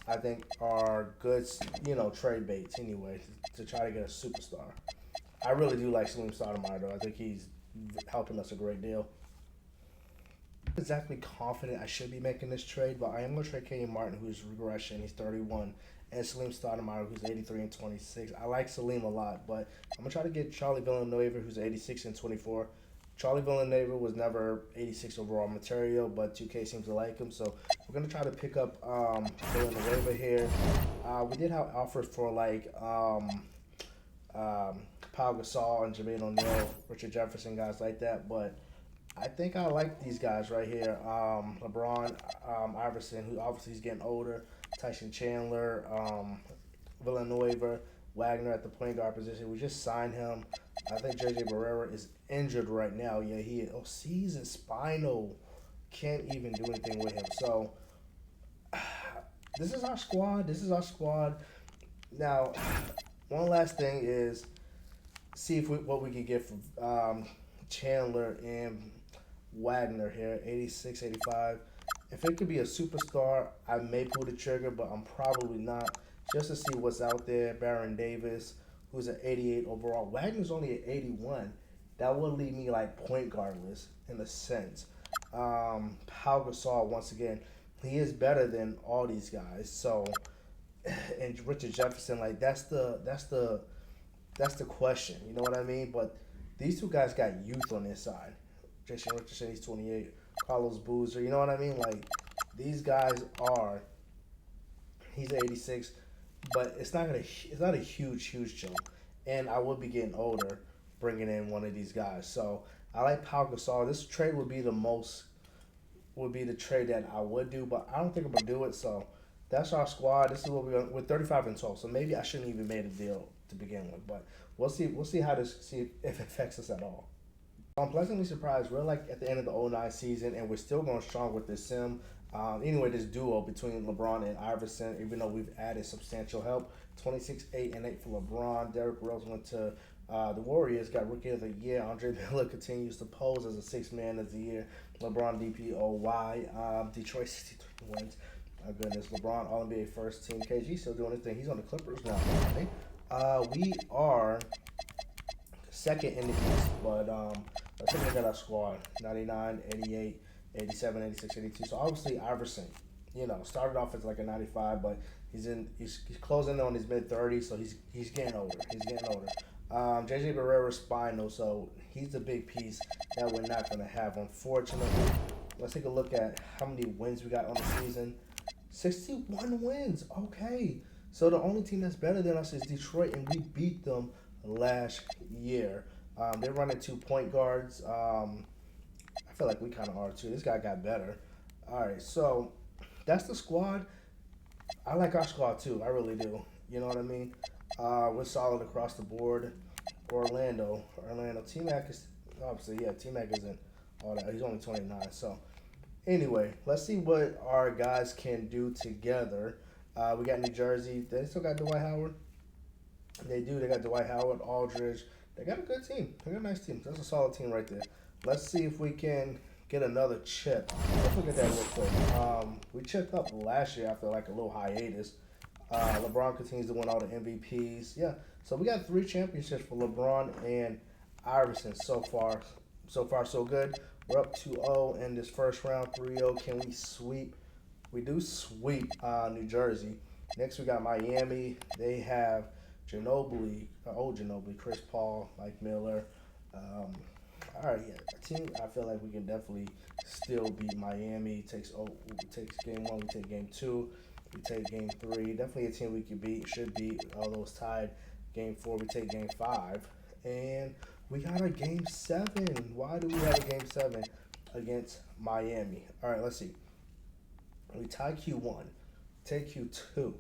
I think, are good, trade baits anyway to try to get a superstar. I really do like Salim Stoudemire, though. I think he's helping us a great deal. I'm not exactly confident I should be making this trade, but I am going to trade Kenyon Martin, who's regression. He's 31. And Salim Stoudemire, who's 83 and 26. I like Salim a lot, but I'm going to try to get Charlie Villanueva, who's 86 and 24. Charlie Villanueva was never 86 overall material, but 2K seems to like him, so we're gonna try to pick up Villanueva here. We did have offers for Pau Gasol and Jermaine O'Neal, Richard Jefferson, guys like that, but I think I like these guys right here. LeBron, Iverson, who obviously is getting older, Tyson Chandler, Villanueva, Wagner at the point guard position. We just signed him. I think JJ Barrera is injured right now. Yeah, he is. Oh, season spinal. Can't even do anything with him. So, this is our squad. This is our squad. Now, one last thing is see if what we can get from Chandler and Wagner here, 86, 85. If it could be a superstar, I may pull the trigger, but I'm probably not. Just to see what's out there. Baron Davis, who's at 88 overall. Wagner's only at 81. That would leave me like point guardless in a sense. Pau Gasol, once again, he is better than all these guys. So, and Richard Jefferson, like that's the question. You know what I mean? But these two guys got youth on their side. Jason Richardson, he's 28. Carlos Boozer, you know what I mean? Like these guys are. He's 86, but it's not a huge jump. And I would be getting older, bringing in one of these guys. So I like Pau Gasol. This trade would be the trade that I would do, but I don't think I'm gonna do it. So that's our squad. This is what we're 35 and 12. So maybe I shouldn't even made a deal to begin with. But we'll see. We'll see see if it affects us at all. I'm pleasantly surprised. We're like at the end of the '09 season, and we're still going strong with this sim. Anyway, this duo between LeBron and Iverson, even though we've added substantial help, 26, 8, and 8 for LeBron. Derrick Rose went to the Warriors, got Rookie of the Year. Andre Miller continues to pose as a sixth man of the year. LeBron DPOY. Detroit 63 wins. My goodness, LeBron All NBA first team. KG still doing his thing. He's on the Clippers now. Right? We are second in the East, but let's take a look at our squad. 99, 88. 87, 86, 82. So obviously Iverson, started off as like a 95, but he's closing on his mid 30s, so he's getting older. He's getting older. JJ Barrera's spinal, so he's a big piece that we're not gonna have, unfortunately. Let's take a look at how many wins we got on the season. 61 wins. Okay. So the only team that's better than us is Detroit, and we beat them last year. They're running 2 point guards. I feel like we kind of are too. This guy got better. All right, so that's the squad. I like our squad too. I really do. You know what I mean? We're solid across the board. Orlando. T-Mac is obviously, yeah, T-Mac isn't all that. He's only 29. So anyway, let's see what our guys can do together. We got New Jersey. They still got Dwight Howard. They do. They got Dwight Howard, Aldridge. They got a good team. They got a nice team. That's a solid team right there. Let's see if we can get another chip. Let's look at that real quick. We chipped up last year after like a little hiatus. LeBron continues to win all the MVPs. Yeah, so we got 3 championships for LeBron and Iverson so far. So far, so good. We're up 2-0 in this first round, 3-0. Can we sweep? We do sweep New Jersey. Next, we got Miami. They have Ginobili, old Ginobili, Chris Paul, Mike Miller. Um, all right, yeah, a team. I feel like we can definitely still beat Miami. Takes game one. We take game two. We take game three. Definitely a team we could beat. Should beat. Although it's tied. Game four. We take game five, and we got a game seven. Why do we have a game seven against Miami? All right, let's see. We tie Q1, take Q2,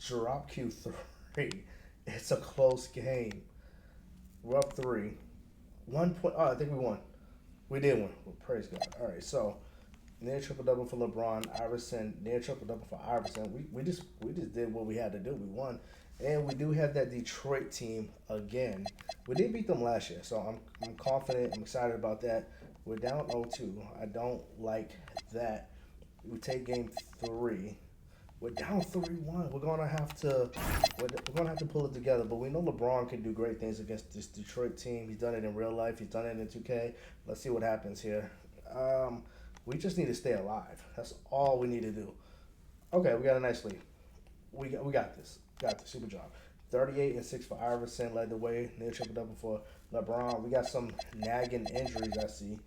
drop Q3. It's a close game. We're up three. 1 point. Oh, I think we won. We did win. Well, praise God. All right, so near triple double for LeBron, Iverson. Near triple double for Iverson. We just did what we had to do. We won, and we do have that Detroit team again. We did beat them last year, so I'm confident. I'm excited about that. We're down 0-2. I don't like that. We take game three. We're down 3-1. We're gonna have to pull it together. But we know LeBron can do great things against this Detroit team. He's done it in real life. He's done it in 2K. Let's see what happens here. We just need to stay alive. That's all we need to do. Okay, we got a nice lead. We got this. Got this. Super job. 38-6 for Iverson led the way. Near triple double for LeBron. We got some nagging injuries I see.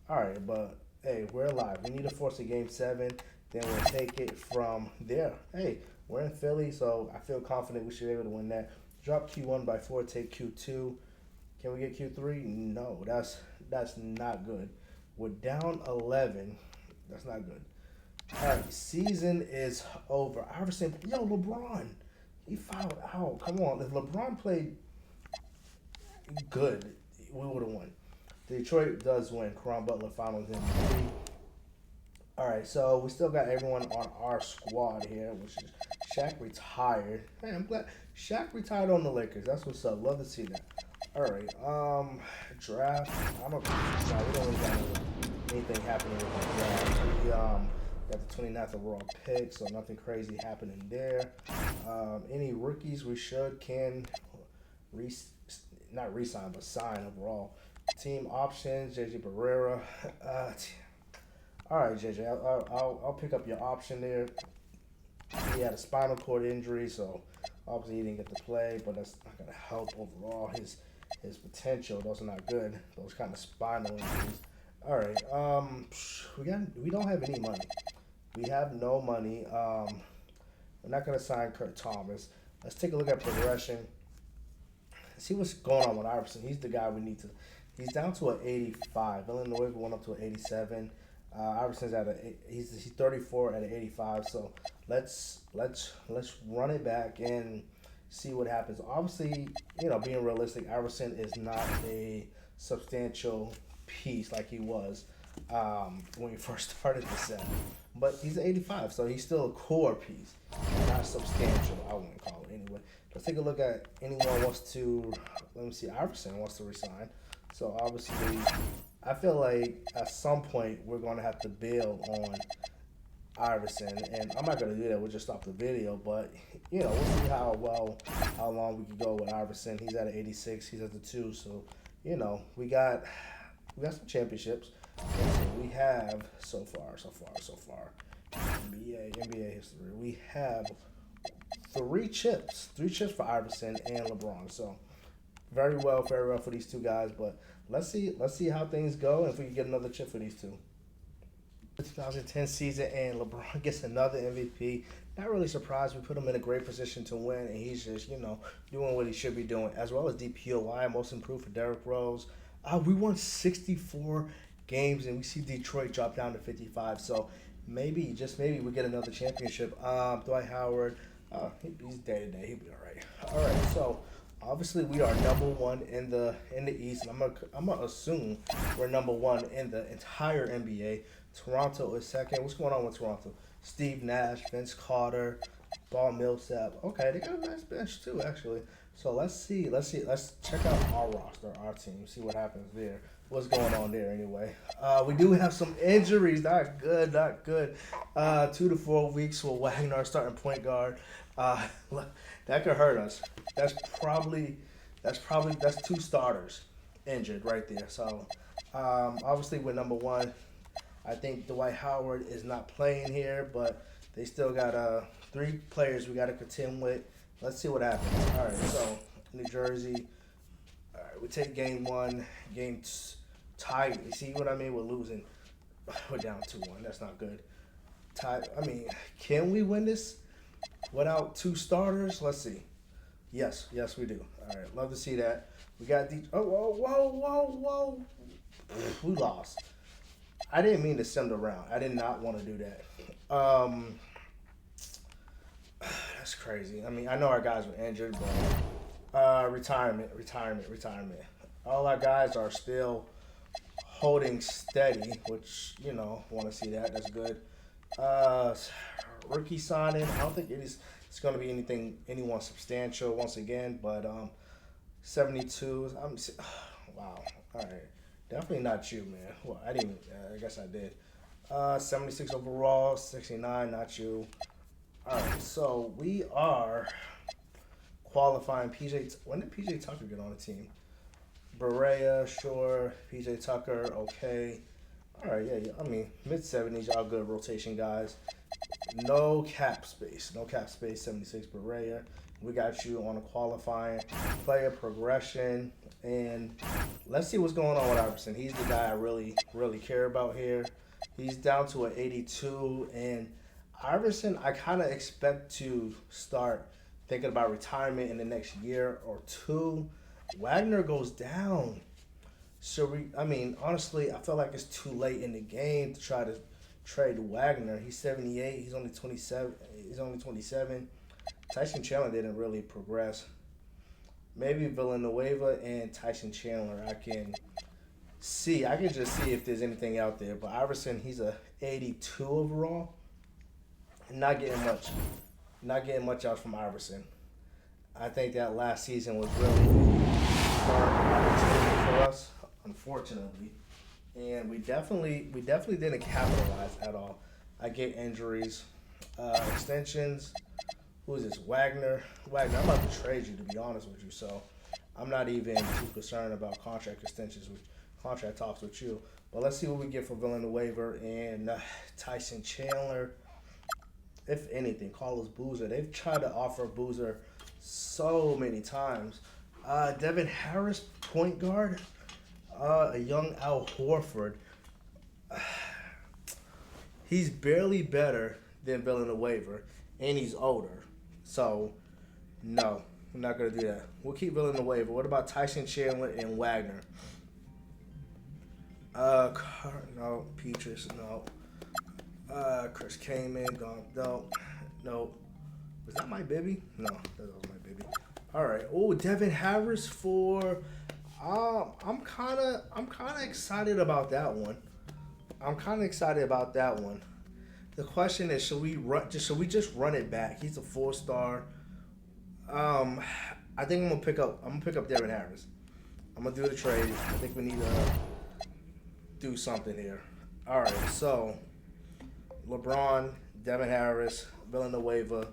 All right, but hey, we're alive. We need to force a game seven. Then we'll take it from there. Hey, we're in Philly, so I feel confident we should be able to win that. Drop Q1 by 4, take Q2. Can we get Q3? No, that's not good. We're down 11. That's not good. All right, season is over. Iverson, yo, LeBron, he fouled out. Come on, if LeBron played good, we would have won. Detroit does win. Caron Butler Finals MVP. All right, so we still got everyone on our squad here, which is Shaq retired. Hey, I'm glad Shaq retired on the Lakers. That's what's up. Love to see that. All right, draft. I don't. No, we don't really got anything happening with the draft. We got the 29th overall pick, so nothing crazy happening there. Any rookies we can re not resign but sign overall. Team options: JJ Barrera. All right, JJ, I'll pick up your option there. He had a spinal cord injury, so obviously he didn't get to play, but that's not gonna help overall his potential. Those are not good. Those kind of spinal injuries. All right, we don't have any money. We have no money. We're not gonna sign Kurt Thomas. Let's take a look at progression. See what's going on with Iverson. He's the guy we need to. He's down to an 85. Illinois went up to an 87. Iverson's he's 34 at an 85. So let's run it back and see what happens. Obviously, being realistic, Iverson is not a substantial piece like he was when we first started the set. But he's an 85, so he's still a core piece, not substantial. I wouldn't call it anyway. Let's take a look at anyone wants to. Let me see. Iverson wants to resign. So obviously, I feel like at some point we're going to have to bail on Iverson, and I'm not going to do that. We'll just stop the video, but we'll see how long we can go with Iverson. He's at an 86. He's at the 2, so we got some championships. We have so far NBA history. We have three chips for Iverson and LeBron. So very well for these two guys, but let's see how things go and if we can get another chip for these two. The 2010 season and LeBron gets another MVP. Not really surprised. We put him in a great position to win, and he's just doing what he should be doing, as well as DPOY, most improved for Derrick Rose. We won 64 games, and we see Detroit drop down to 55. So maybe we get another championship. Dwight Howard, he's day to day. He'll be all right. All right, so. Obviously, we are number one in the East, and I'm gonna assume we're number one in the entire NBA. Toronto is second. What's going on with Toronto? Steve Nash, Vince Carter, Paul Millsap. Okay, they got a nice bench too, actually. So let's check out our roster, our team, see what happens there. What's going on there anyway? We do have some injuries. Not good. 2 to 4 weeks for Wagner, starting point guard. That could hurt us. That's 2 starters. injured right there. So obviously we're number one. I think Dwight Howard is not playing here, but they still got three players we got to contend with. Let's see what happens. All right, so New Jersey. All right, we take game one, tight. You see what I mean? We're losing. We're down 2-1. That's not good. Tight. I mean, can we win this without two starters? Let's see. Yes, we do. All right, love to see that. We got the. Oh, whoa. We lost. I didn't mean to send around. I did not want to do that. That's crazy. I mean, I know our guys were injured, but retirement. All our guys are still holding steady, which want to see that. That's good. Rookie signing. I don't think it's going to be anyone substantial once again, but 72. Wow. All right. Definitely not you, man. Well, I didn't. I guess I did. 76 overall, 69. Not you. All right. So we are qualifying PJ. When did PJ Tucker get on the team? Berea, sure. PJ Tucker, okay. All right, yeah. I mean, mid-70s, y'all good rotation guys. No cap space. 76 Berea. We got you on a qualifying player progression. And let's see what's going on with Iverson. He's the guy I really care about here. He's down to an 82. And Iverson, I kind of expect to start thinking about retirement in the next year or two. Wagner goes down. So, honestly, I feel like it's too late in the game to try to trade Wagner. He's 78. He's only 27. Tyson Chandler didn't really progress. Maybe Villanueva and Tyson Chandler I can see. I can just see if there's anything out there. But Iverson, he's a 82 overall. Not getting much out from Iverson. I think that last season was really opportunity for us, unfortunately, and we definitely didn't capitalize at all. I get injuries, extensions. Who is this? Wagner, I'm about to trade you, to be honest with you. So I'm not even too concerned about contract extensions, contract talks with you. But let's see what we get for Villanueva and Tyson Chandler. If anything, Carlos Boozer. They've tried to offer Boozer so many times. Devin Harris, point guard. A young Al Horford. He's barely better than Villanueva, and he's older. So, no, I'm not going to do that. We'll keep Villanueva. What about Tyson Chandler and Wagner? No. Petrus, no. Chris Kaman, gone. No. Was that my baby? No, that was my baby. All right. Oh, Devin Harris for. I'm kind of excited about that one. The question is, should we just run it back? He's a 4-star. I think I'm gonna pick up Devin Harris. I'm gonna do the trade. I think we need to do something here. All right. So, LeBron, Devin Harris, Villanueva.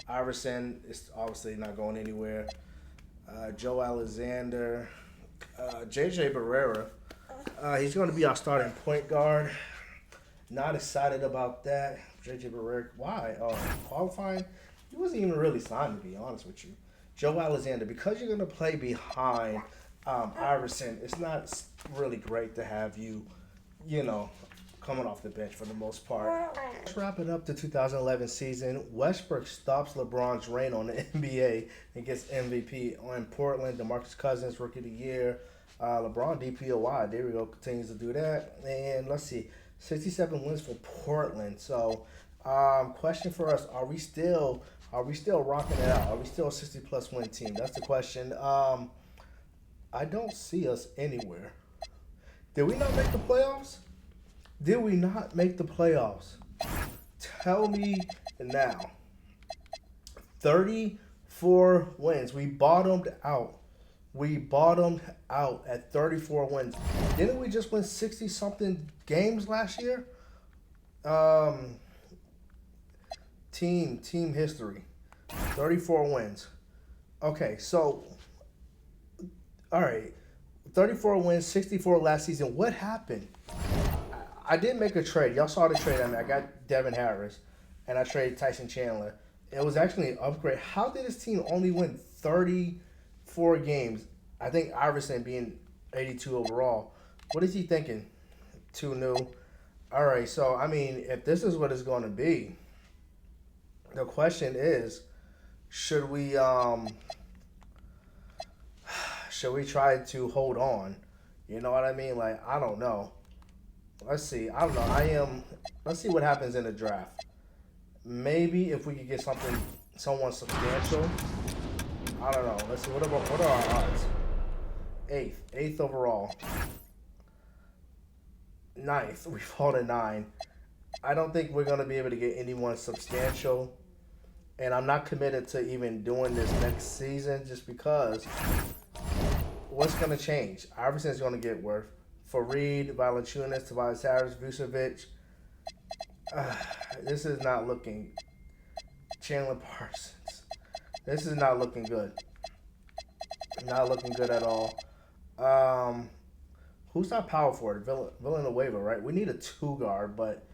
Iverson is obviously not going anywhere. Joe Alexander, JJ Barrera. He's going to be our starting point guard. Not excited about that. JJ Barrera. Why? Qualifying? He wasn't even really signed, to be honest with you. Joe Alexander, because you're going to play behind Iverson, it's not really great to have you, coming off the bench for the most part. Let's wrap it up the 2011 season. Westbrook stops LeBron's reign on the NBA and gets MVP on Portland. DeMarcus Cousins, Rookie of the Year. LeBron DPOY. There we go. Continues to do that. And let's see. 67 wins for Portland. So, question for us: Are we still rocking it out? Are we still a 60+ win team? That's the question. I don't see us anywhere. Did we not make the playoffs? Tell me now. 34 wins. We bottomed out. At 34 wins. Didn't we just win 60-something games last year? Team history. 34 wins. Okay, so All right, 34 wins, 64 last season. What happened? I did make a trade. Y'all saw the trade. I mean, I got Devin Harris, and I traded Tyson Chandler. It was actually an upgrade. How did this team only win 34 games? I think Iverson being 82 overall. What is he thinking? Too new. All right, so I mean, if this is what it's going to be, the question is, should we should we try to hold on? You know what I mean? Like I don't know. Let's see. I don't know. I am. Let's see what happens in the draft. Maybe if we could get someone substantial. I don't know. Let's see. What are our odds? Eighth overall. Ninth. We fall to nine. I don't think we're gonna be able to get anyone substantial, and I'm not committed to even doing this next season just because what's gonna change? Iverson's gonna get worth. Fareed, Valanciunas, Tobias Harris, Vucevic. Uh, this is not looking. Chandler Parsons. This is not looking good. Not looking good at all. Um, who's our power forward? Villanueva, right? We need a two guard, but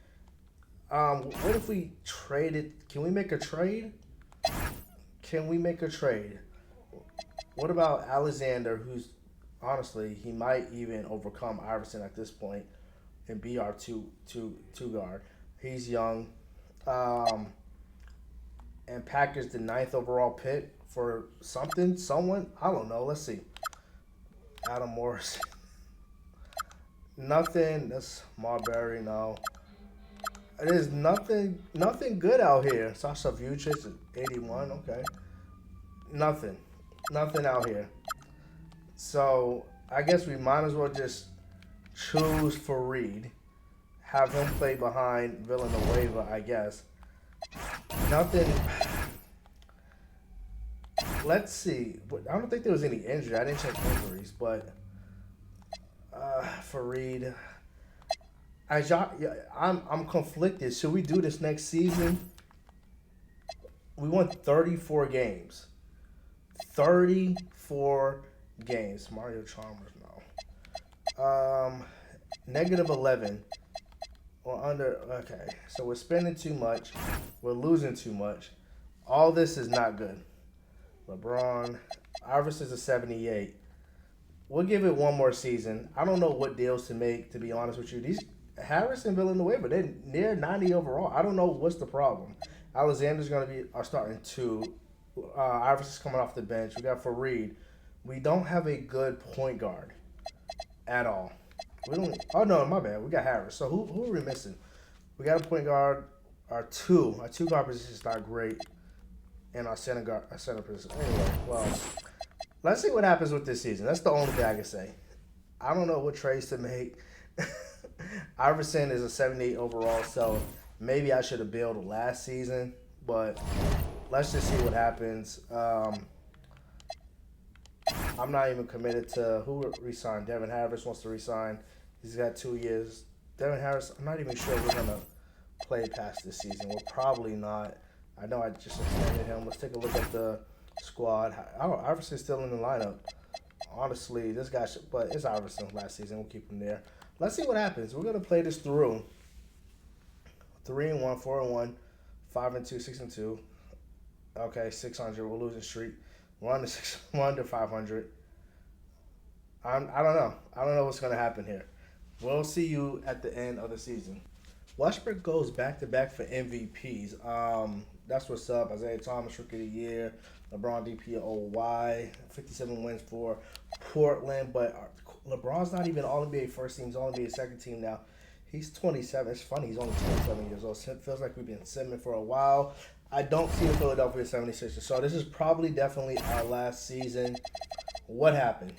what if we traded? Can we make a trade? Can we make a trade? What about Alexander, who's honestly he might even overcome Iverson at this point and be our two guard. He's young, um, and package the ninth overall pick for someone. I don't know. Let's see. Adam Morris. Nothing. That's Marbury. No. There's nothing good out here. Sasha Vucic is 81. Okay. Nothing. Nothing out here. So I guess we might as well just choose Fareed. Have him play behind Villanueva, I guess. Nothing. Let's see. I don't think there was any injury. I didn't check injuries, but Fareed. I'm conflicted. Should we do this next season? We won 34 games. 34 games. Mario Chalmers, no. Negative 11 or under. Okay, so we're spending too much. We're losing too much. All this is not good. LeBron, Iverson's a 78. We'll give it one more season. I don't know what deals to make, to be honest with you. These Harris and Villanueva, they're near 90 overall. I don't know what's the problem. Alexander's going to be our starting two. Iverson's coming off the bench. We got Fareed. We don't have a good point guard at all. We don't. Oh no, my bad. We got Harris. So who are we missing? We got a point guard. Our two guard position is not great, and our center position. Anyway, well, let's see what happens with this season. That's the only thing I can say. I don't know what trades to make. Iverson is a 78 overall, so maybe I should have built last season, but let's just see what happens. I'm not even committed to who resigned. Devin Harris wants to resign. He's got 2 years. Devin Harris, I'm not even sure we're going to play past this season. We're probably not. I know I just extended him. Let's take a look at the squad. Iverson's still in the lineup. Honestly, this guy should, but it's Iverson last season. We'll keep him there. Let's see what happens. We're going to play this through. 3-1, 4-1, 5-2, 6-2. Okay, 600. We're losing streak. We're under 500. I don't know. I don't know what's going to happen here. We'll see you at the end of the season. Westbrook goes back to back for MVPs. That's what's up. Isaiah Thomas, Rookie of the Year. LeBron DPOY. 57 wins for Portland. But LeBron's not even All NBA first team. He's All NBA second team now. He's 27. It's funny. He's only 27 years old. It feels like we've been simming for a while. I don't see the Philadelphia 76ers. So this is probably definitely our last season. What happened?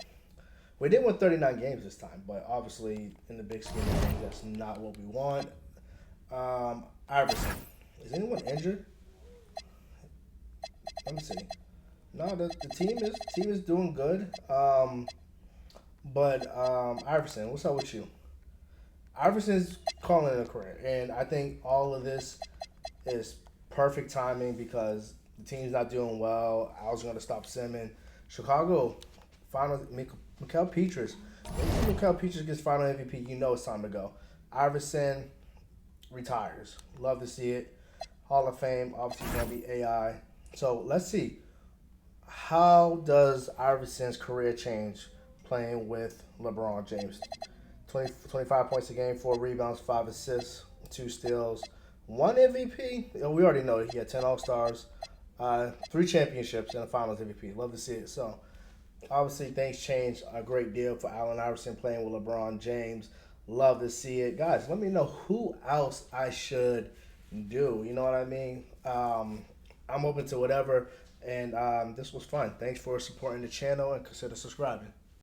We did win 39 games this time, but obviously in the big scheme of things, that's not what we want. Iverson. Is anyone injured? Let me see. No, the team is doing good. But Iverson, what's up with you? Iverson's calling it a career, and I think all of this is perfect timing because the team's not doing well. I was going to stop simming. Chicago finally Mikal Petras. When Mikal Petras gets final MVP, you know it's time to go. Iverson retires. Love to see it. Hall of Fame, obviously going to be AI. So let's see. How does Iverson's career change playing with LeBron James? 25 points a game, 4 rebounds, 5 assists, 2 steals, 1 MVP. We already know he had 10 All Stars, 3 championships, and a Finals MVP. Love to see it. So obviously things changed a great deal for Allen Iverson playing with LeBron James. Love to see it, guys. Let me know who else I should do. You know what I mean? I'm open to whatever. And this was fun. Thanks for supporting the channel and consider subscribing.